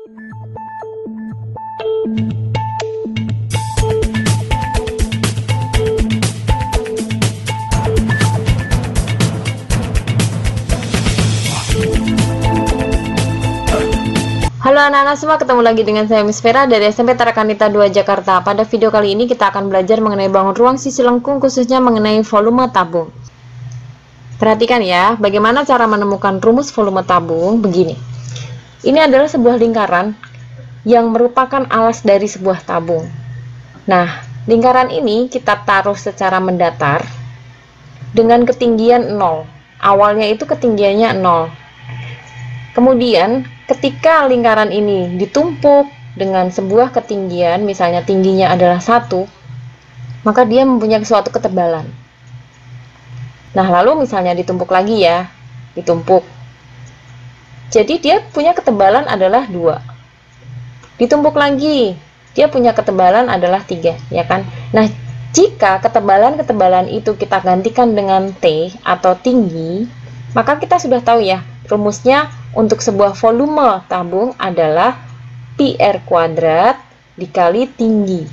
Halo anak-anak semua, ketemu lagi dengan saya Miss Vera dari SMP Tarakanita 2 Jakarta. Pada video kali ini kita akan belajar mengenai bangun ruang sisi lengkung, khususnya mengenai volume tabung. Perhatikan ya, bagaimana cara menemukan rumus volume tabung. Begini, ini adalah sebuah lingkaran yang merupakan alas dari sebuah tabung. Nah, lingkaran ini kita taruh secara mendatar dengan ketinggian 0. Awalnya itu ketinggiannya 0. Kemudian ketika lingkaran ini ditumpuk dengan sebuah ketinggian, misalnya tingginya adalah 1, maka dia mempunyai suatu ketebalan. Nah, lalu misalnya ditumpuk lagi ya, ditumpuk. Jadi dia punya ketebalan adalah 2. Ditumpuk lagi, dia punya ketebalan adalah 3, ya kan? Nah, jika ketebalan-ketebalan itu kita gantikan dengan T atau tinggi, maka kita sudah tahu ya, rumusnya untuk sebuah volume tabung adalah pi R kuadrat dikali tinggi.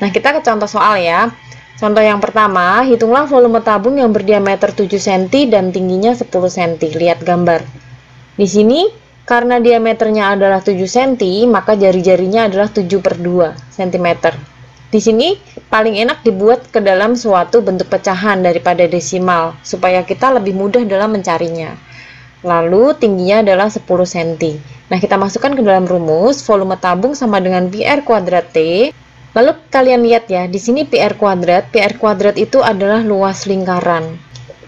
Nah, kita ke contoh soal ya. Contoh yang pertama, hitunglah volume tabung yang berdiameter 7 cm dan tingginya 10 cm. Lihat gambar. Di sini, karena diameternya adalah 7 cm, maka jari-jarinya adalah 7/2 cm. Di sini, paling enak dibuat ke dalam suatu bentuk pecahan daripada desimal, supaya kita lebih mudah dalam mencarinya. Lalu tingginya adalah 10 cm. Nah, kita masukkan ke dalam rumus, volume tabung sama dengan pi R kuadrat T. Lalu kalian lihat ya, di sini pi R kuadrat itu adalah luas lingkaran.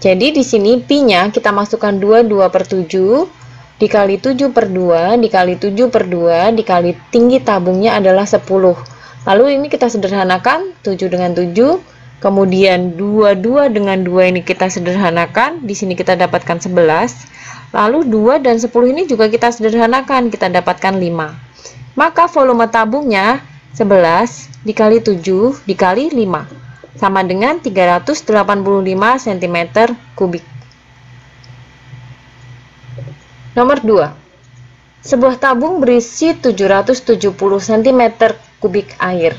Jadi di sini pi-nya kita masukkan 22/7 dikali 7/2 dikali 7/2 dikali tinggi tabungnya adalah 10. Lalu ini kita sederhanakan, 7 dengan 7. Kemudian 22 dengan 2 ini kita sederhanakan, di sini kita dapatkan 11. Lalu 2 dan 10 ini juga kita sederhanakan, kita dapatkan 5. Maka volume tabungnya 11 dikali 7 dikali 5 sama dengan 385 cm3. Nomor 2. Sebuah tabung berisi 770 cm3 air.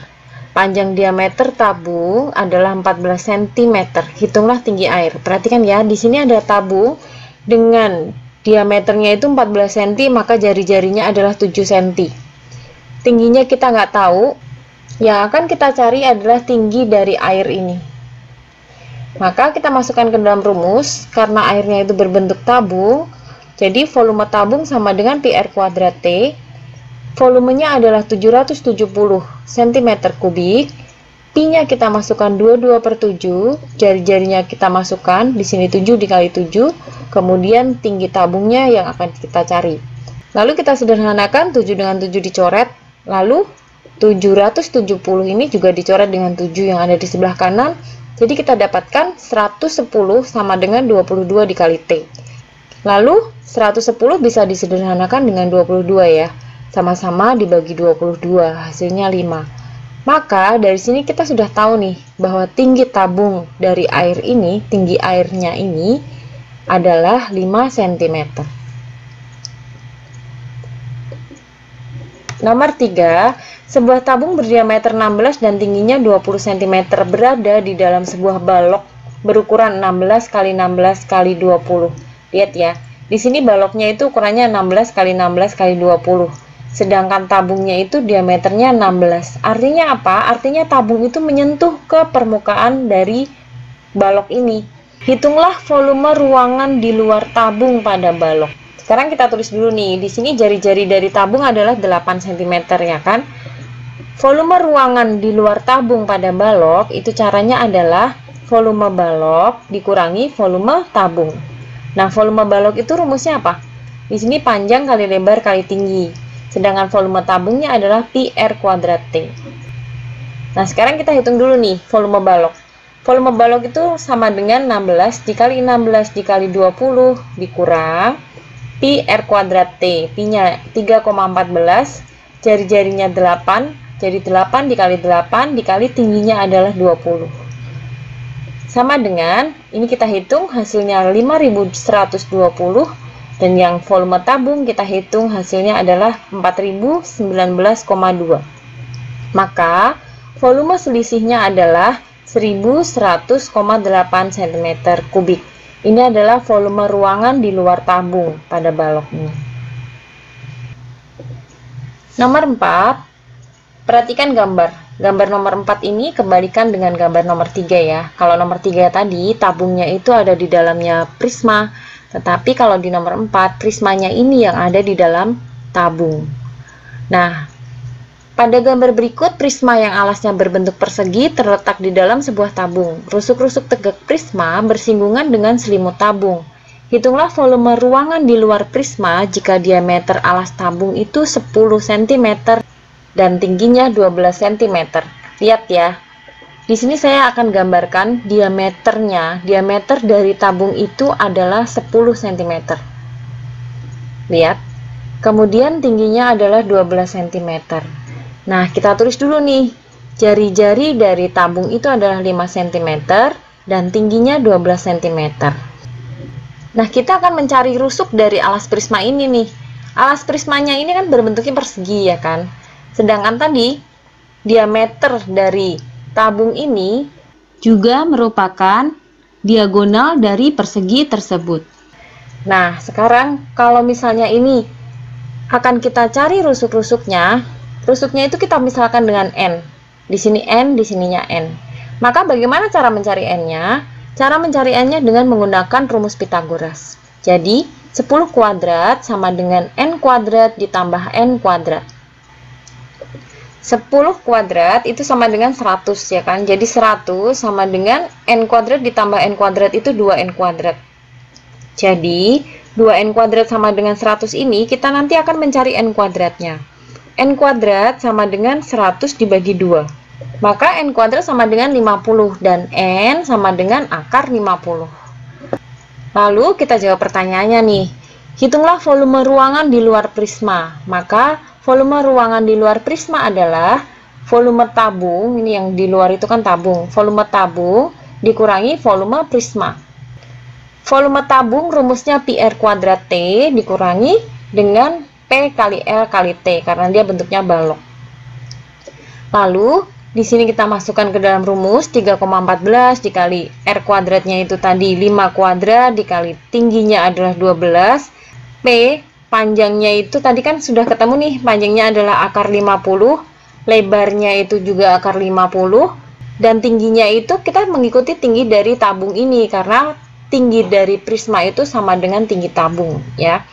Panjang diameter tabung adalah 14 cm. Hitunglah tinggi air. Perhatikan ya, di sini ada tabung dengan diameternya itu 14 cm, maka jari-jarinya adalah 7 cm. Tingginya kita nggak tahu. Yang akan kita cari adalah tinggi dari air ini. Maka kita masukkan ke dalam rumus, karena airnya itu berbentuk tabung, jadi volume tabung sama dengan pi R kuadrat T. Volumenya adalah 770 cm3. Pi-nya kita masukkan 22/7, jari-jarinya kita masukkan, di sini 7 dikali 7, kemudian tinggi tabungnya yang akan kita cari. Lalu kita sederhanakan, 7 dengan 7 dicoret, lalu 770 ini juga dicoret dengan 7 yang ada di sebelah kanan, jadi kita dapatkan 110 sama dengan 22 dikali T. Lalu 110 bisa disederhanakan dengan 22 ya, sama-sama dibagi 22, hasilnya 5. Maka dari sini kita sudah tahu nih bahwa tinggi tabung dari air ini, tinggi airnya ini adalah 5 cm. Nomor 3, sebuah tabung berdiameter 16 dan tingginya 20 cm berada di dalam sebuah balok berukuran 16 x 16 x 20. Lihat ya, di sini baloknya itu ukurannya 16 x 16 x 20. Sedangkan tabungnya itu diameternya 16. Artinya apa? Artinya tabung itu menyentuh ke permukaan dari balok ini. Hitunglah volume ruangan di luar tabung pada balok. Sekarang kita tulis dulu nih. Di sini jari-jari dari tabung adalah 8 cm ya kan? Volume ruangan di luar tabung pada balok itu caranya adalah volume balok dikurangi volume tabung. Nah, volume balok itu rumusnya apa? Di sini panjang kali lebar kali tinggi. Sedangkan volume tabungnya adalah pi R kuadrat T. Nah, sekarang kita hitung dulu nih volume balok. Volume balok itu sama dengan 16 dikali 16 dikali 20 dikurang pi R kuadrat T. Pi-nya 3,14, jari-jarinya 8, jadi 8 dikali 8 dikali tingginya adalah 20. Sama dengan, ini kita hitung hasilnya 5120 Dan yang volume tabung kita hitung hasilnya adalah 4019,2. Maka volume selisihnya adalah 1100,8 cm kubik. Ini adalah volume ruangan di luar tabung pada balok ini. Nomor 4, perhatikan gambar. Gambar nomor 4 ini kebalikan dengan gambar nomor 3 ya. Kalau nomor 3 tadi tabungnya itu ada di dalamnya prisma, tetapi kalau di nomor 4 prismanya ini yang ada di dalam tabung. Nah, pada gambar berikut prisma yang alasnya berbentuk persegi terletak di dalam sebuah tabung. Rusuk-rusuk tegak prisma bersinggungan dengan selimut tabung. Hitunglah volume ruangan di luar prisma jika diameter alas tabung itu 10 cm dan tingginya 12 cm. Lihat ya. Di sini saya akan gambarkan diameternya. Diameter dari tabung itu adalah 10 cm. Lihat. Kemudian tingginya adalah 12 cm. Nah, kita tulis dulu nih. Jari-jari dari tabung itu adalah 5 cm dan tingginya 12 cm. Nah, kita akan mencari rusuk dari alas prisma ini nih. Alas prismanya ini kan berbentuknya persegi ya kan. Sedangkan tadi diameter dari tabung ini juga merupakan diagonal dari persegi tersebut. Nah, sekarang kalau misalnya ini akan kita cari rusuk-rusuknya, rusuknya itu kita misalkan dengan N. Di sini N, di sininya N. Maka bagaimana cara mencari N-nya? Cara mencari N-nya dengan menggunakan rumus Pitagoras. Jadi, 10 kuadrat sama dengan N kuadrat ditambah N kuadrat. 10 kuadrat itu sama dengan 100 ya kan. Jadi 100 sama dengan N kuadrat ditambah N kuadrat itu 2N kuadrat. Jadi 2N kuadrat sama dengan 100 ini kita nanti akan mencari N kuadratnya. N kuadrat sama dengan 100 dibagi 2. Maka N kuadrat sama dengan 50 dan N sama dengan akar 50. Lalu kita jawab pertanyaannya nih. Hitunglah volume ruangan di luar prisma. Maka volume ruangan di luar prisma adalah volume tabung, ini yang di luar itu kan tabung, volume tabung dikurangi volume prisma. Volume tabung rumusnya PR kuadrat T dikurangi dengan P kali L kali T, karena dia bentuknya balok. Lalu, di sini kita masukkan ke dalam rumus 3,14 dikali R kuadratnya itu tadi 5 kuadrat dikali tingginya adalah 12, P panjangnya itu tadi kan sudah ketemu nih, panjangnya adalah akar 50, lebarnya itu juga akar 50, dan tingginya itu kita mengikuti tinggi dari tabung ini, karena tinggi dari prisma itu sama dengan tinggi tabung ya.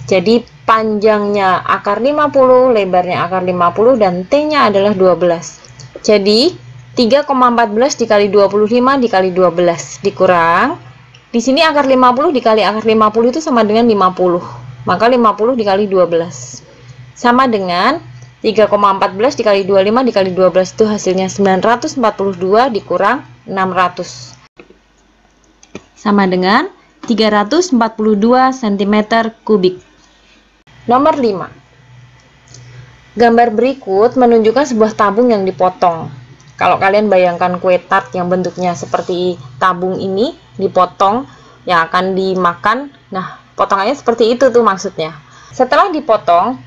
Jadi panjangnya akar 50, lebarnya akar 50, dan T-nya adalah 12. Jadi 3,14 dikali 25 dikali 12 dikurang, di sini akar 50 dikali akar 50 itu sama dengan 50. Maka 50 dikali 12 sama dengan 3,14 dikali 25 dikali 12 itu hasilnya 942 dikurang 600 sama dengan 342 cm kubik. Nomor 5. Gambar berikut menunjukkan sebuah tabung yang dipotong. Kalau kalian bayangkan kue tart yang bentuknya seperti tabung ini dipotong yang akan dimakan, nah potongannya seperti itu tuh maksudnya. Setelah dipotong,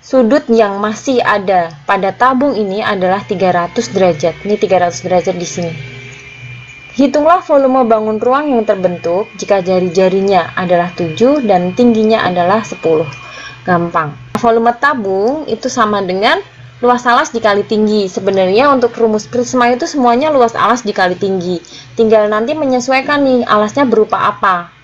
sudut yang masih ada pada tabung ini adalah 300 derajat. Ini 300 derajat di sini. Hitunglah volume bangun ruang yang terbentuk jika jari-jarinya adalah 7 dan tingginya adalah 10. Gampang. Volume tabung itu sama dengan luas alas dikali tinggi. Sebenarnya untuk rumus prisma itu semuanya luas alas dikali tinggi. Tinggal nanti menyesuaikan nih alasnya berupa apa.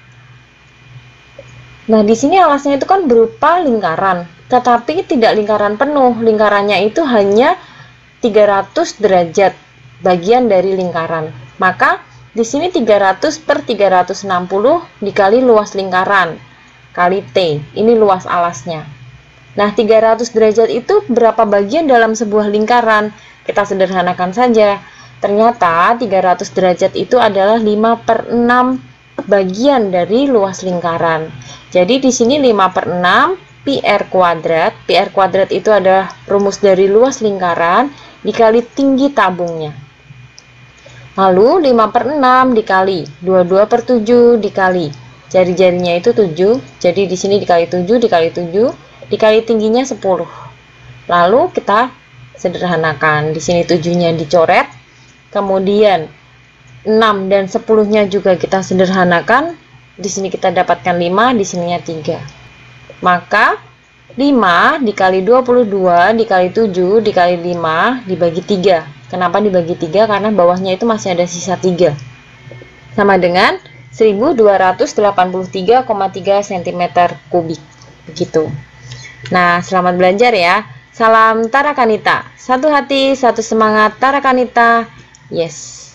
Nah, di sini alasnya itu kan berupa lingkaran, tetapi tidak lingkaran penuh. Lingkarannya itu hanya 300 derajat bagian dari lingkaran. Maka di sini 300 per 360 dikali luas lingkaran kali T. Ini luas alasnya. Nah, 300 derajat itu berapa bagian dalam sebuah lingkaran? Kita sederhanakan saja. Ternyata 300 derajat itu adalah 5 per 6 bagian dari luas lingkaran. Jadi di sini 5 per 6 PR kuadrat. PR kuadrat itu adalah rumus dari luas lingkaran dikali tinggi tabungnya. Lalu 5 per 6 dikali 22 per 7 dikali jari-jarinya itu 7. Jadi di sini dikali 7 dikali 7 dikali tingginya 10. Lalu kita sederhanakan. Di sini 7-nya dicoret. Kemudian 6 dan 10-nya juga kita sederhanakan. Di sini kita dapatkan 5, di sininya 3. Maka 5 dikali 22 dikali 7 dikali 5 dibagi 3. Kenapa dibagi 3? Karena bawahnya itu masih ada sisa 3. Sama dengan 1283,3 cm kubik. Begitu. Nah, selamat belajar ya. Salam Tara Kanita. Satu hati, satu semangat, Tara Kanita. Yes.